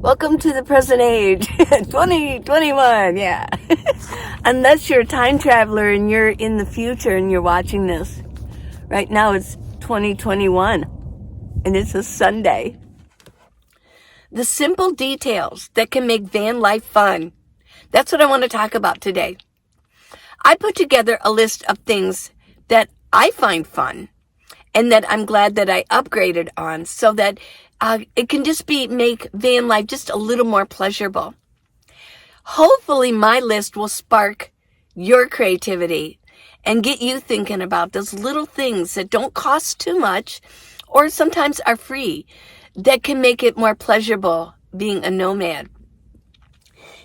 Welcome to the present age, 2021, yeah. Unless you're a time traveler and you're in the future and you're watching this. Right now it's 2021 and it's a Sunday. The simple details that can make van life fun. That's what I want to talk about today. I put together a list of things that I find fun and that I'm glad that I upgraded on so that it can just make van life just a little more pleasurable. Hopefully my list will spark your creativity and get you thinking about those little things that don't cost too much or sometimes are free that can make it more pleasurable being a nomad.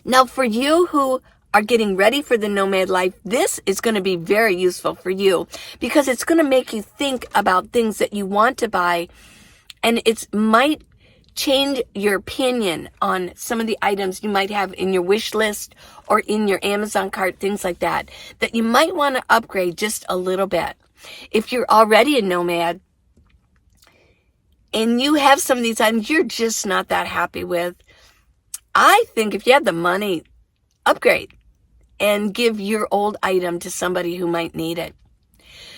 Now for you who are getting ready for the nomad life, this is going to be very useful for you because it's going to make you think about things that you want to buy. And it might change your opinion on some of the items you might have in your wish list or in your Amazon cart, things like that you might want to upgrade just a little bit. If you're already a nomad and you have some of these items you're just not that happy with, I think if you have the money, upgrade and give your old item to somebody who might need it.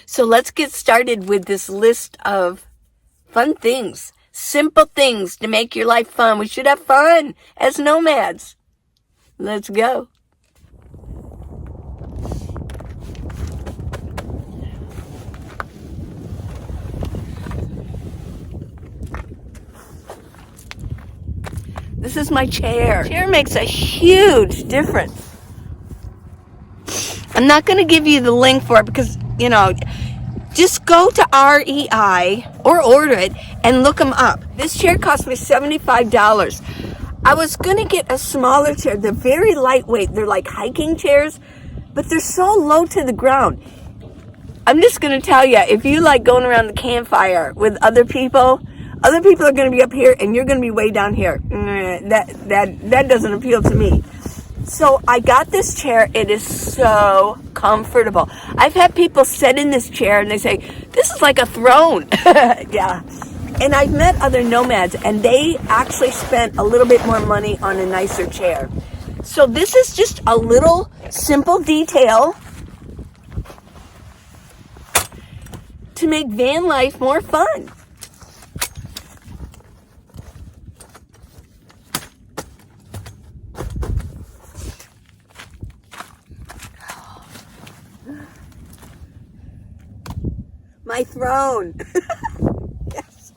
So let's get started with this list of fun things, simple things to make your life fun. We should have fun as nomads. Let's go. This is my chair. Chair makes a huge difference. I'm not going to give you the link for it because, just go to REI or order it and look them up. This chair cost me $75. I was going to get a smaller chair. They're very lightweight. They're like hiking chairs, but they're so low to the ground. I'm just going to tell you, if you like going around the campfire with other people are going to be up here and you're going to be way down here. That doesn't appeal to me. So I got this chair. It is so comfortable. I've had people sit in this chair and they say, this is like a throne. Yeah. And I've met other nomads and they actually spent a little bit more money on a nicer chair. So this is just a little simple detail to make van life more fun. My throne. Yes.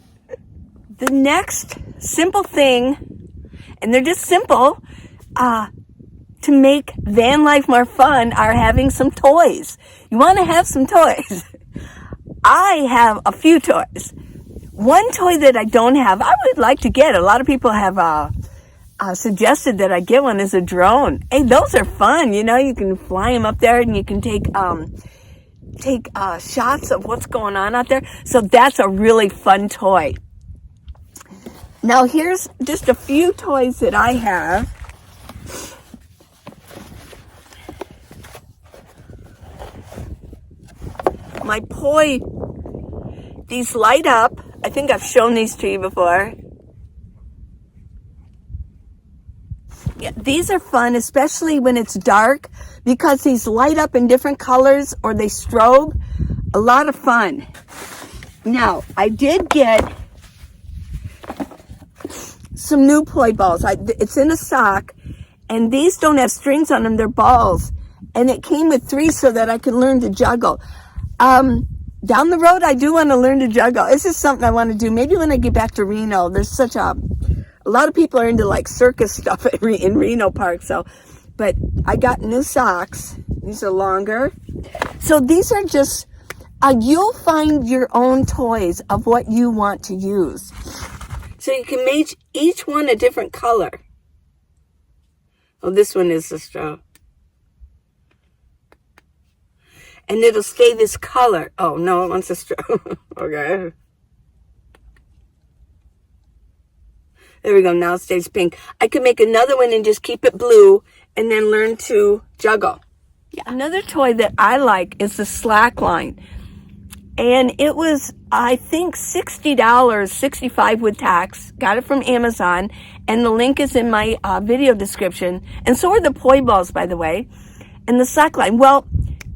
The next simple thing, and they're just simple, to make van life more fun are having some toys. You want to have some toys. I have a few toys. One toy that I don't have, I would like to get. A lot of people have suggested that I get one, is a drone. Hey, those are fun. You can fly them up there and you can take shots of what's going on out there. So that's a really fun toy. Now here's just a few toys that I have. My poi, these light up. I think I've shown these to you before. these are fun, especially when it's dark, because these light up in different colors or they strobe. A lot of fun. Now, I did get some new play balls. It's in a sock, and these don't have strings on them, they're balls. And it came with 3 so that I could learn to juggle. Down the road, I do want to learn to juggle. This is something I want to do. Maybe when I get back to Reno. There's such a lot of people are into like circus stuff in Reno Park. So, but I got new socks. These are longer. So these are just, you'll find your own toys of what you want to use. So you can make each one a different color. Oh, this one is the straw. And it'll stay this color. Oh, no, it wants a straw. Okay. There we go. Now it stays pink. I could make another one and just keep it blue and then learn to juggle. Yeah. Another toy that I like is the slackline. And it was, I think, $60, $65 with tax. Got it from Amazon. And the link is in my video description. And so are the poi balls, by the way. And the slackline. Well,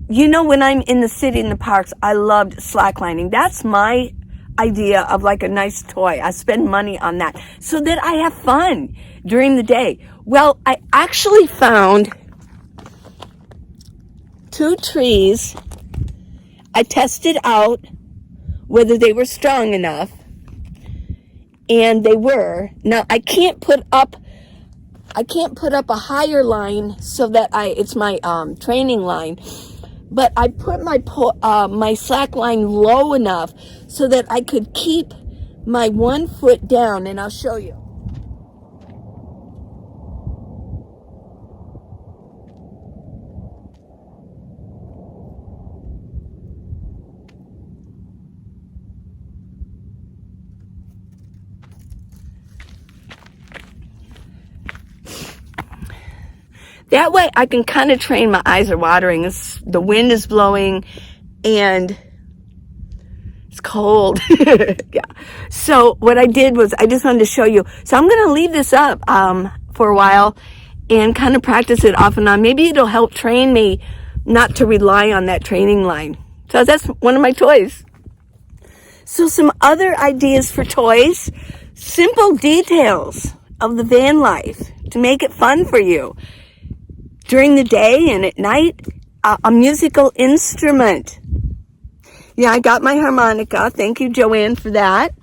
you know, when I'm in the city, in the parks, I loved slacklining. That's my idea of like a nice toy. I spend money on that so that I have fun during the day. Well, I actually found 2 trees. I tested out whether they were strong enough, and they were. Now, I can't put up a higher line so that it's my training line. But I put my slack line low enough so that I could keep my 1 foot down, and I'll show you. That way I can kind of train. My eyes are watering. The wind is blowing and it's cold. Yeah. So what I did was I just wanted to show you. So I'm going to leave this up for a while and kind of practice it off and on. Maybe it'll help train me not to rely on that training line. So that's one of my toys. So some other ideas for toys. Simple details of the van life to make it fun for you. During the day and at night, a musical instrument. Yeah, I got my harmonica. Thank you, Joanne, for that.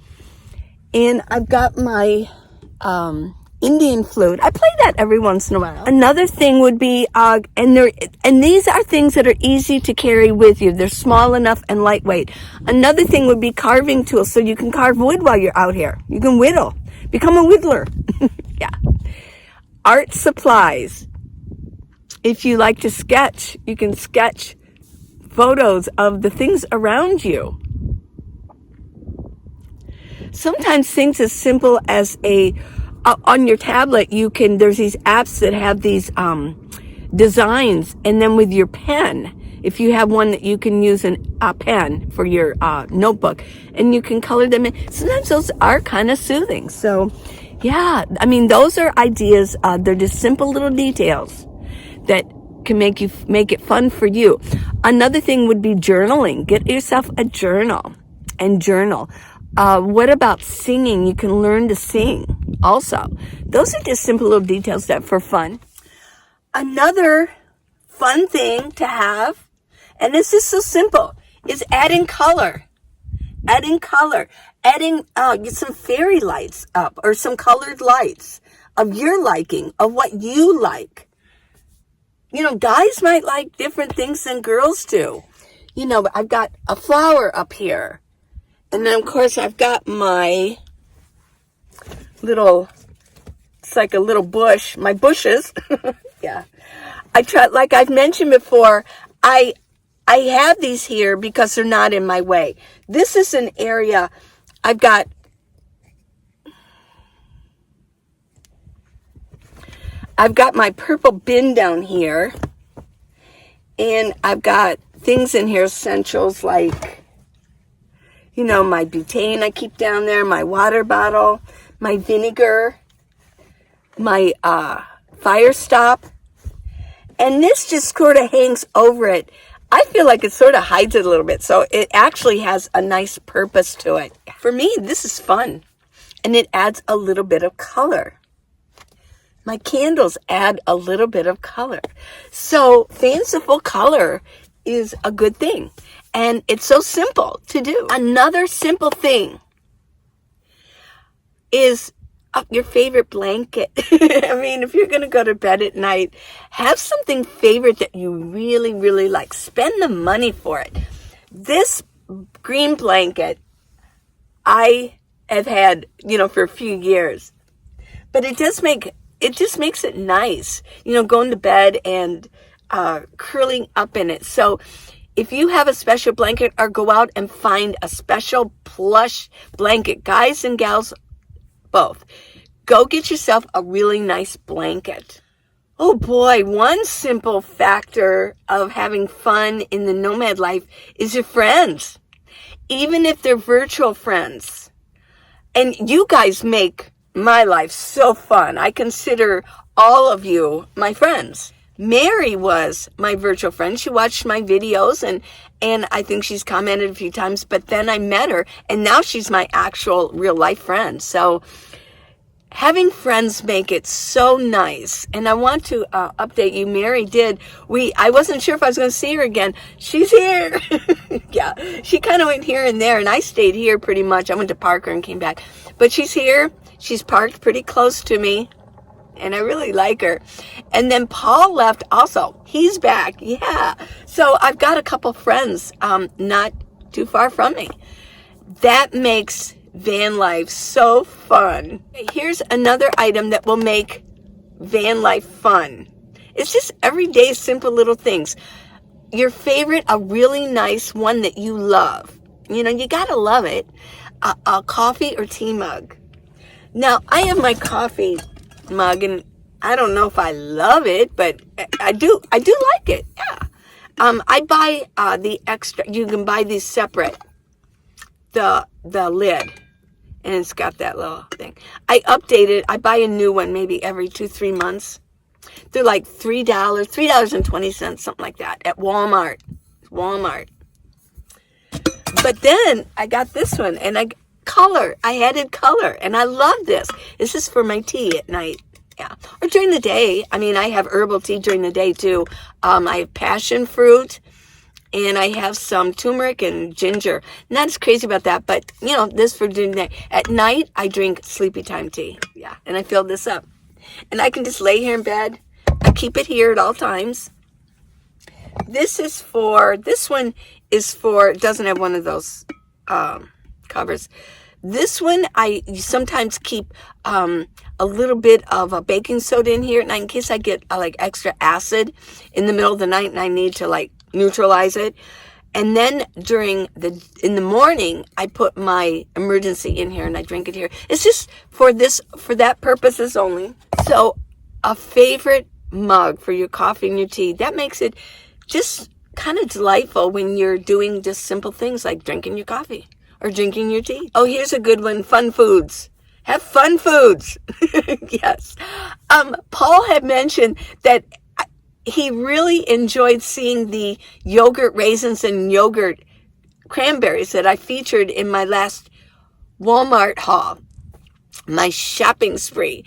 And I've got my Indian flute. I play that every once in a while. Another thing would be, and these are things that are easy to carry with you. They're small enough and lightweight. Another thing would be carving tools, so you can carve wood while you're out here. You can whittle. Become a whittler. Yeah. Art supplies. If you like to sketch, you can sketch photos of the things around you. Sometimes things as simple as on your tablet, there's these apps that have these designs, and then with your pen, if you have one that you can use a pen for your notebook, and you can color them in. Sometimes those are kind of soothing. So, yeah, I mean, those are ideas. They're just simple little details that can make it fun for you. Another thing would be journaling. Get yourself a journal and journal. What about singing? You can learn to sing also. Those are just simple little details that for fun. Another fun thing to have, and this is so simple, is adding color. Adding color. Get some fairy lights up or some colored lights of your liking, of what you like. You know, guys might like different things than girls do. You know, I've got a flower up here. And then, of course, I've got my it's like a little bush, my bushes. Yeah. Like I've mentioned before, I have these here because they're not in my way. This is an area I've got. I've got my purple bin down here, and I've got things in here, essentials like, you know, my butane I keep down there, my water bottle, my vinegar, my 5 fire stop. And this just sort of hangs over it. I feel like it sort of hides it a little bit. So it actually has a nice purpose to it. For me, this is fun. And it adds a little bit of color. My candles add a little bit of color. So fanciful color is a good thing. And it's so simple to do. Another simple thing is your favorite blanket. I mean, if you're going to go to bed at night, have something favorite that you really, really like. Spend the money for it. This green blanket, I have had, for a few years. But it just makes it nice, going to bed and curling up in it. So if you have a special blanket, or go out and find a special plush blanket, guys and gals, both, go get yourself a really nice blanket. Oh boy, one simple factor of having fun in the nomad life is your friends, even if they're virtual friends. And you guys make my life so fun. I consider all of you my friends. Mary was my virtual friend. She watched my videos and I think she's commented a few times, but then I met her and now she's my actual real life friend. So having friends make it so nice. And I want to update you. Mary did. I wasn't sure if I was going to see her again. She's here. Yeah. She kind of went here and there and I stayed here pretty much. I went to Parker and came back, but she's here. She's parked pretty close to me. And I really like her. And then Paul left also. He's back. Yeah. So I've got a couple friends not too far from me. That makes van life so fun. Here's another item that will make van life fun. It's just everyday simple little things. Your favorite, a really nice one that you love. You gotta love it. A coffee or tea mug. Now, I have my coffee mug, and I don't know if I love it, but I do like it. Yeah. I buy the extra. You can buy these separate. The lid, and it's got that little thing. I update it. I buy a new one maybe every 2-3 months. They're like $3.20, something like that, at Walmart. But then I got this one, and I added color, and I love this. This is for my tea at night. Yeah. Or during the day. I mean, I have herbal tea during the day too. I have passion fruit, and I have some turmeric and ginger. Not as crazy about that, but this for during the day. At night, I drink sleepy time tea. Yeah. And I fill this up. And I can just lay here in bed. I keep it here at all times. This one is for, it doesn't have one of those covers. This one, I sometimes keep a little bit of a baking soda in here at night in case I get extra acid in the middle of the night and I need to neutralize it. And then in the morning, I put my emergency in here and I drink it here. It's just for that purposes only. So a favorite mug for your coffee and your tea, that makes it just kind of delightful when you're doing just simple things like drinking your coffee or drinking your tea. Oh, here's a good one. Fun foods. Have fun foods. Yes. Paul had mentioned that he really enjoyed seeing the yogurt raisins and yogurt cranberries that I featured in my last Walmart haul, my shopping spree.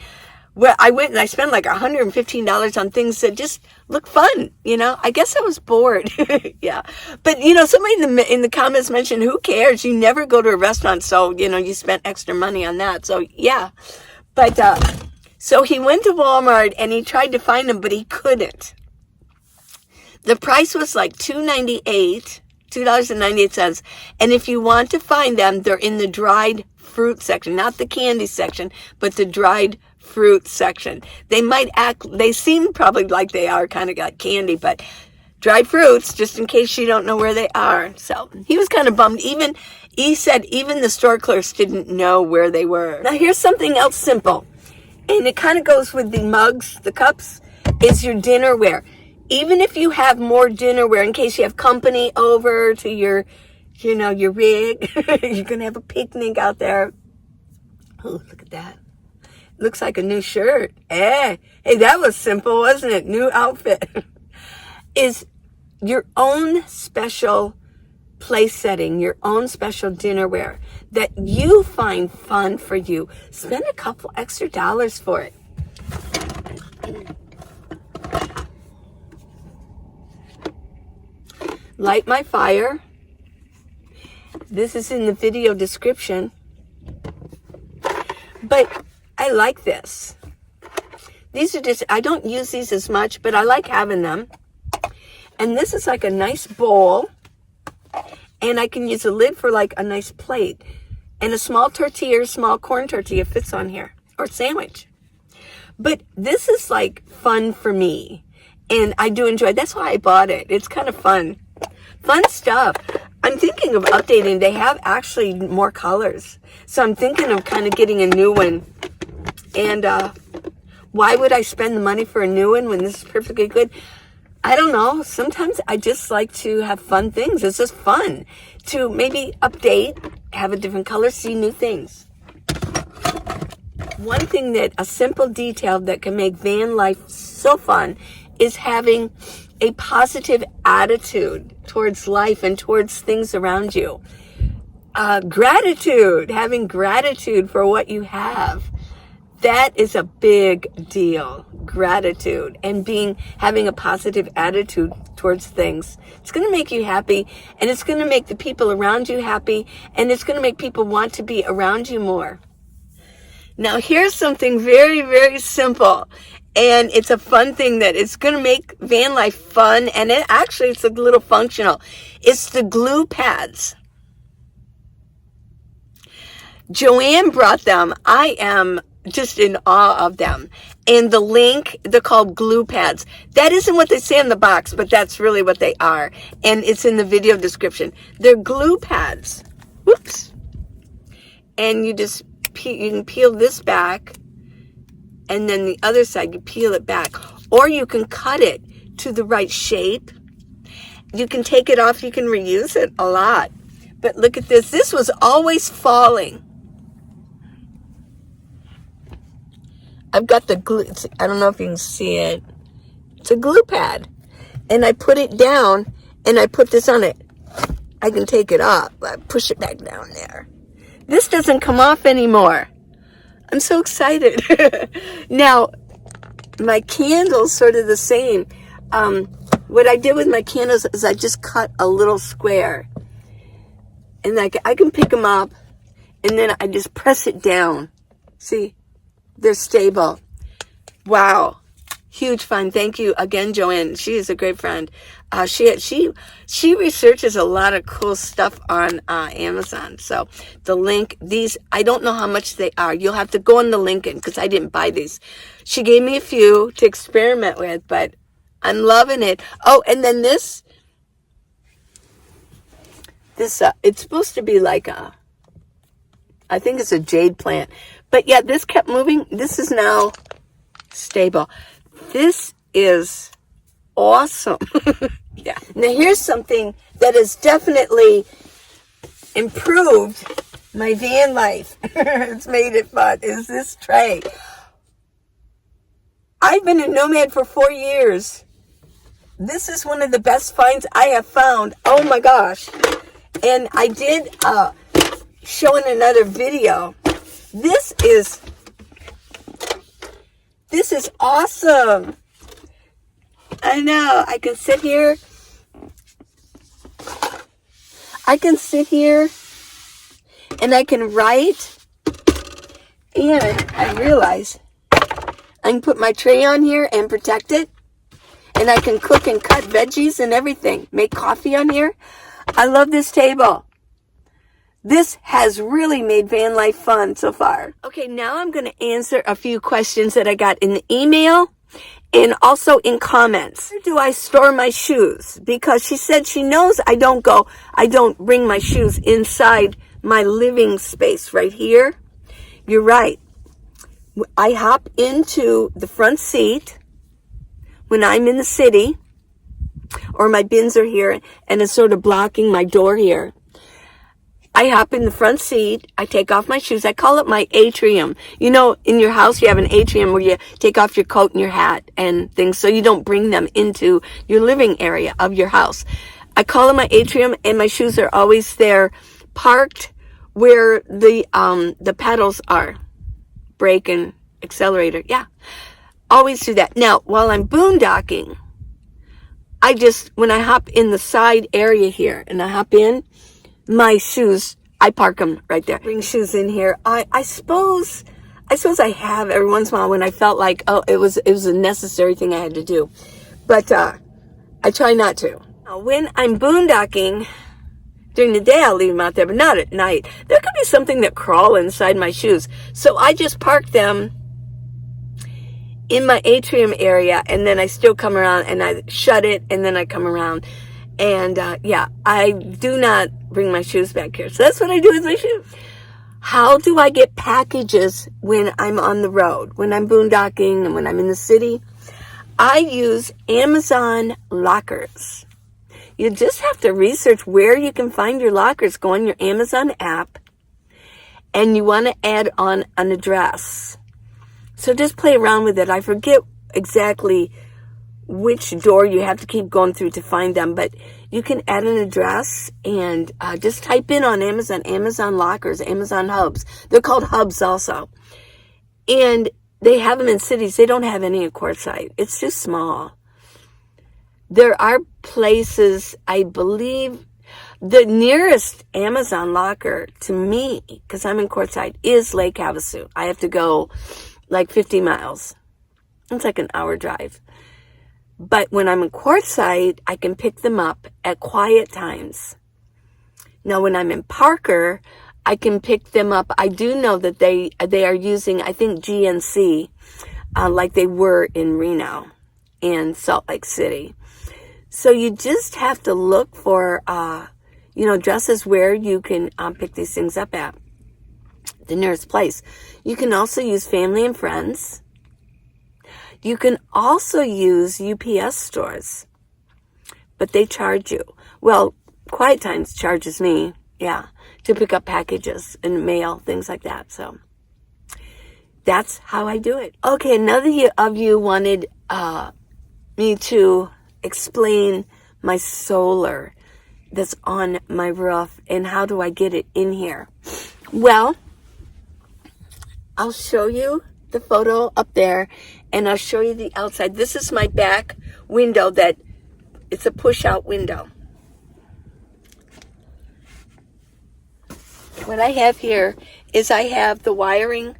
Well, I went and I spent like $115 on things that just look fun, I guess I was bored. Yeah. But, somebody in the comments mentioned, who cares? You never go to a restaurant, so, you spent extra money on that. So, yeah. But, so he went to Walmart and he tried to find them, but he couldn't. The price was like $2.98. And if you want to find them, they're in the dried fruit section, not the candy section, but the dried fruit section. They seem probably like they are kind of like candy, but dried fruits, just in case you don't know where they are. So he was kind of bummed. He said even the store clerks didn't know where they were. Now here's something else simple, and it kind of goes with the mugs, the cups, is your dinnerware. Even if you have more dinnerware, in case you have company over to your rig, you're going to have a picnic out there. Oh, look at that. looks like a new shirt. Hey, that was simple, wasn't it? New outfit. Is your own special place setting, your own special dinnerware that you find fun for you. Spend a couple extra dollars for it. Light my fire. This is in the video description. But I like this. These are just, I don't use these as much, but I like having them. And this is like a nice bowl. And I can use a lid for like a nice plate. And a small tortilla, small corn tortilla fits on here. Or sandwich. But this is like fun for me. And I do enjoy it. That's why I bought it. It's kind of fun. Fun stuff. I'm thinking of updating. They have actually more colors. So I'm thinking of kind of getting a new one. And why would I spend the money for a new one when this is perfectly good? I don't know. Sometimes I just like to have fun things. It's just fun to maybe update, have a different color, see new things. One thing that, a simple detail that can make van life so fun is having a positive attitude towards life and towards things around you. Gratitude, having gratitude for what you have. That is a big deal. Gratitude and having a positive attitude towards things. It's going to make you happy, and it's going to make the people around you happy, and it's going to make people want to be around you more. Now here's something very, very simple, and it's a fun thing that it's going to make van life fun, and it's a little functional. It's the glue pads. Joanne brought them. I am just in awe of them. And the link, they're called glue pads. That isn't what they say in the box, but that's really what they are. And it's in the video description. They're glue pads. Whoops. And you can peel this back, and then the other side, you peel it back. Or you can cut it to the right shape. You can take it off. You can reuse it a lot. But look at this. This was always falling. I've got the glue. I don't know if you can see it. It's a glue pad. And I put it down, and I put this on it. I can take it off. I push it back down there. This doesn't come off anymore. I'm so excited. Now, my candles sort of the same. What I did with my candles is I just cut a little square. And I can pick them up, and then I just press it down. See? They're stable. Wow. Huge fun. Thank you again, Joanne. She is a great friend. She researches a lot of cool stuff on Amazon. So the link, these, I don't know how much they are. You'll have to go on the link because I didn't buy these. She gave me a few to experiment with, but I'm loving it. Oh, and then this, it's supposed to be like I think it's a jade plant. But yeah, this kept moving. This is now stable. This is awesome. Yeah. Now here's something that has definitely improved my van life. It's made it fun. Is this tray. I've been a nomad for 4 years. This is one of the best finds I have found. Oh my gosh. And I did show in another video. This is awesome. I know. I can sit here. And I can write. And I realize I can put my tray on here and protect it. And I can cook and cut veggies and everything. Make coffee on here. I love this table. This has really made van life fun so far. Okay, now I'm going to answer a few questions that I got in the email and also in comments. Where do I store my shoes? Because she said she knows I don't bring my shoes inside my living space right here. You're right. I hop into the front seat when I'm in the city, or my bins are here and it's sort of blocking my door here. I hop in the front seat. I take off my shoes. I call it my atrium. You know, in your house, you have an atrium where you take off your coat and your hat and things so you don't bring them into your living area of your house. I call it my atrium, and my shoes are always there, parked where the pedals are. Brake and accelerator. Yeah. Always do that. Now, while I'm boondocking, when I hop in the side area here and I hop in, my shoes, I park them right there. Bring shoes in here. I suppose I have every once in a while when I felt like, oh, it was a necessary thing I had to do. But I try not to. Now, when I'm boondocking, during the day I'll leave them out there, but not at night. There could be something that crawl inside my shoes. So I just park them in my atrium area, and then I still come around and I shut it, and then I come around. And yeah, I do not bring my shoes back here. So that's what I do with my shoes. How do I get packages when I'm on the road, when I'm boondocking and when I'm in the city? I use Amazon lockers. You just have to research where you can find your lockers. Go on your Amazon app, and you want to add on an address. So just play around with it. I forget exactly which door you have to keep going through to find them, but you can add an address and just type in on Amazon lockers, Amazon hubs. They're called hubs also. And they have them in cities. They don't have any in Quartzsite. It's too small. There are places, I believe, the nearest Amazon locker to me, because I'm in Quartzsite, is Lake Havasu. I have to go like 50 miles. It's like an hour drive. But when I'm in Quartzsite, I can pick them up at quiet times. Now, when I'm in Parker, I can pick them up. I do know that they are using, I think, GNC, like they were in Reno and Salt Lake City. So you just have to look for, addresses where you can pick these things up at the nearest place. You can also use family and friends. You can also use UPS stores, but they charge you. Well, Quiet Times charges me, to pick up packages and mail, things like that. So that's how I do it. Okay, another of you wanted me to explain my solar that's on my roof and how do I get it in here. Well, I'll show you the photo up there, and I'll show you the outside. This is my back window it's a push-out window. What I have here is I have the wiring.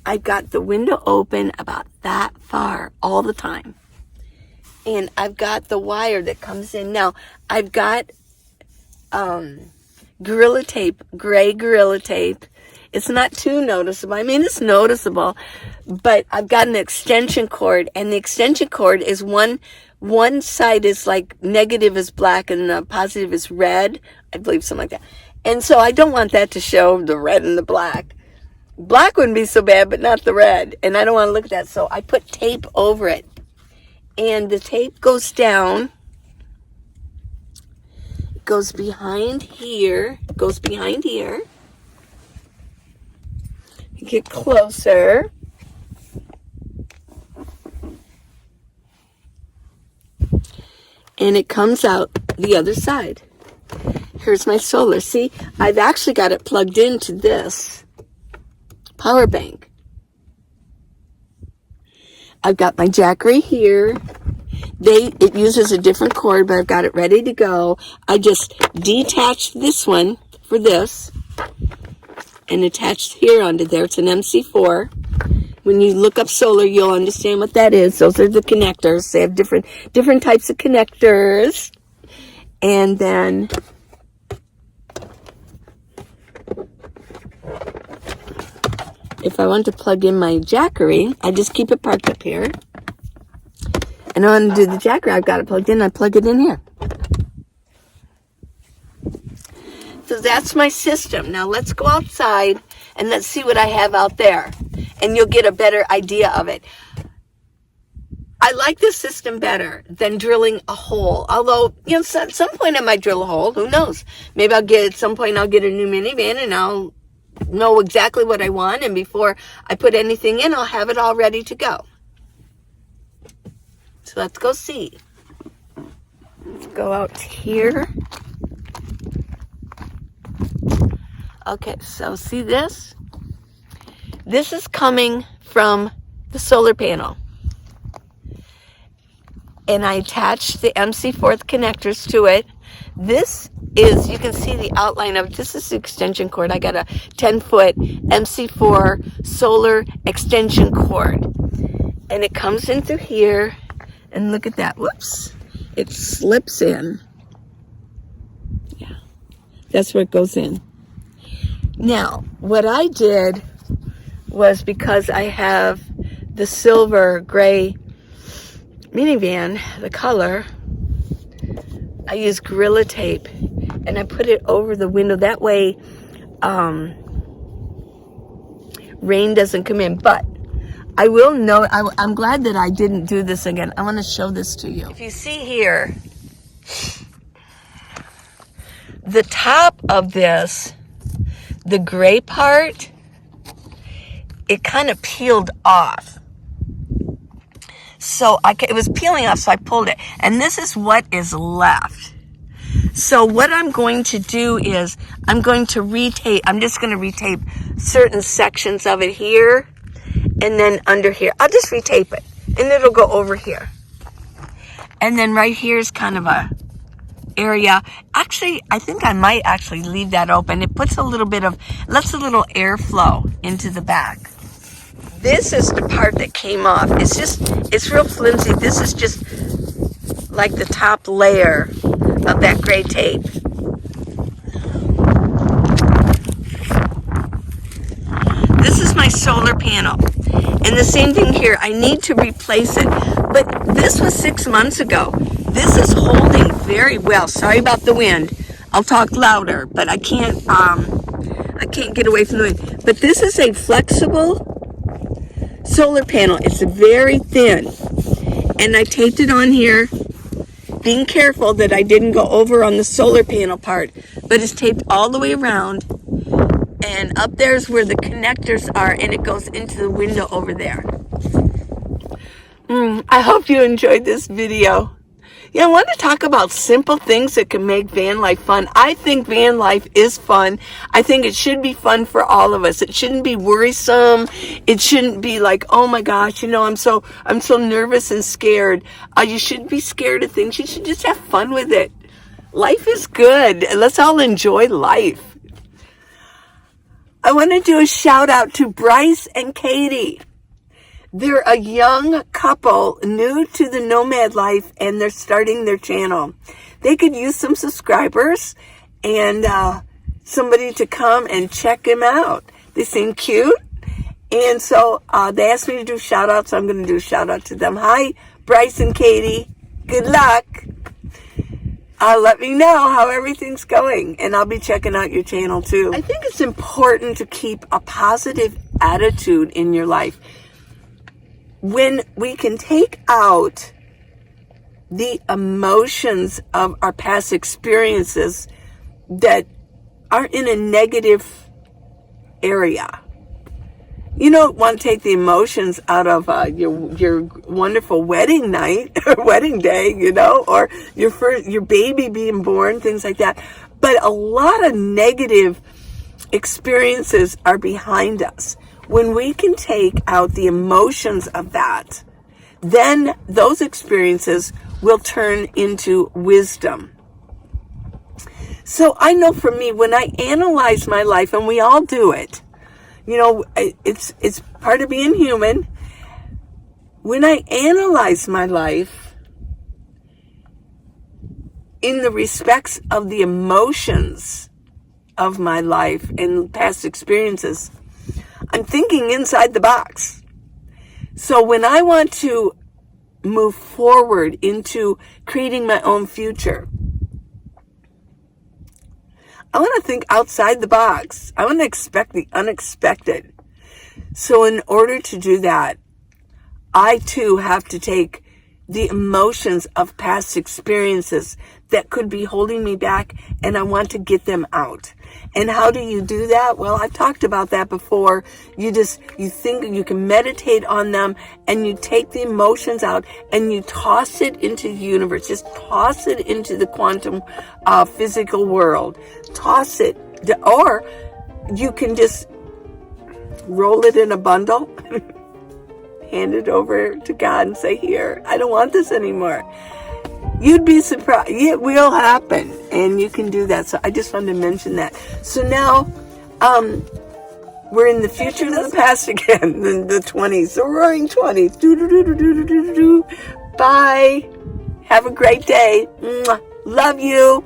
I've got the window open about that far all the time. And I've got the wire that comes in. Now, I've got Gorilla Tape, gray Gorilla Tape. It's not too noticeable. I mean, it's noticeable, but I've got an extension cord, and the extension cord is one side is like negative is black and the positive is red. I believe something like that. And so I don't want that to show the red and the black. Black wouldn't be so bad, but not the red. And I don't want to look at that. So I put tape over it. And the tape goes down. It goes behind here. Get closer. And it comes out the other side. Here's my solar. See, I've actually got it plugged into this power bank. I've got my Jackery here. It uses a different cord, but I've got it ready to go. I just detached this one for this and attached here onto there. It's an MC4. When you look up solar, you'll understand what that is. Those are the connectors. They have different types of connectors. And then if I want to plug in my Jackery, I just keep it parked up here. And I want to do the Jackery, I've got it plugged in, I plug it in here. So that's my system. Now let's go outside and let's see what I have out there. And you'll get a better idea of it. I like this system better than drilling a hole. Although, at some point I might drill a hole. Who knows? Maybe at some point I'll get a new minivan and I'll know exactly what I want. And before I put anything in, I'll have it all ready to go. So let's go see. Let's go out here. Okay, so see this? This is coming from the solar panel. And I attached the MC4 connectors to it. This is, you can see the outline of, this is the extension cord. I got a 10-foot MC4 solar extension cord. And it comes in through here. And look at that. Whoops. It slips in. Yeah. That's where it goes in. Now, what I did was, because I have the silver gray minivan, the color, I use Gorilla Tape and I put it over the window. That way, rain doesn't come in. But I will note, I'm glad that I didn't do this again. I want to show this to you. If you see here, the top of this, the gray part, it kind of peeled off. So it was peeling off, so I pulled it. And this is what is left. So what I'm going to do is, I'm going to retape. I'm just going to retape certain sections of it here. And then under here. I'll just retape it. And it'll go over here. And then right here is kind of a area. Actually, I think I might actually leave that open. It puts a little bit of, lets a little airflow into the back. This is the part that came off. It's real flimsy. This is just like the top layer of that gray tape. This is my solar panel. And the same thing here. I need to replace it. But this was 6 months ago. This is holding very well. Sorry about the wind. I'll talk louder, but I can't get away from the wind. But this is a flexible solar panel. It's very thin. And I taped it on here, being careful that I didn't go over on the solar panel part. But it's taped all the way around. And up there's where the connectors are, and it goes into the window over there. I hope you enjoyed this video. Yeah, I want to talk about simple things that can make van life fun. I think van life is fun. I think it should be fun for all of us. It shouldn't be worrisome. It shouldn't be like, oh my gosh, I'm so nervous and scared. You shouldn't be scared of things. You should just have fun with it. Life is good. Let's all enjoy life. I want to do a shout out to Bryce and Katie. They're a young couple new to the nomad life, and they're starting their channel. They could use some subscribers and somebody to come and check them out. They seem cute. And so they asked me to do shout outs. So I'm going to do a shout out to them. Hi, Bryce and Katie. Good luck. Let me know how everything's going, and I'll be checking out your channel too. I think it's important to keep a positive attitude in your life. When we can take out the emotions of our past experiences that are in a negative area. You don't want to take the emotions out of your wonderful wedding night or wedding day, or your baby being born, things like that. But a lot of negative experiences are behind us. When we can take out the emotions of that, then those experiences will turn into wisdom. So I know for me, when I analyze my life, and we all do it, it's part of being human. When I analyze my life in the respects of the emotions of my life and past experiences, I'm thinking inside the box. So when I want to move forward into creating my own future, I want to think outside the box. I want to expect the unexpected. So in order to do that, I too have to take the emotions of past experiences that could be holding me back, and I want to get them out. And how do you do that? Well, I've talked about that before. You think you can meditate on them, and you take the emotions out and you toss it into the universe. Just toss it into the quantum physical world. Toss it. Or you can just roll it in a bundle, hand it over to God and say, here, I don't want this anymore. You'd be surprised. It will happen. And you can do that. So I just wanted to mention that. So now, we're in the future and the past again, the 20s, the roaring 20s. Bye. Have a great day. Love you.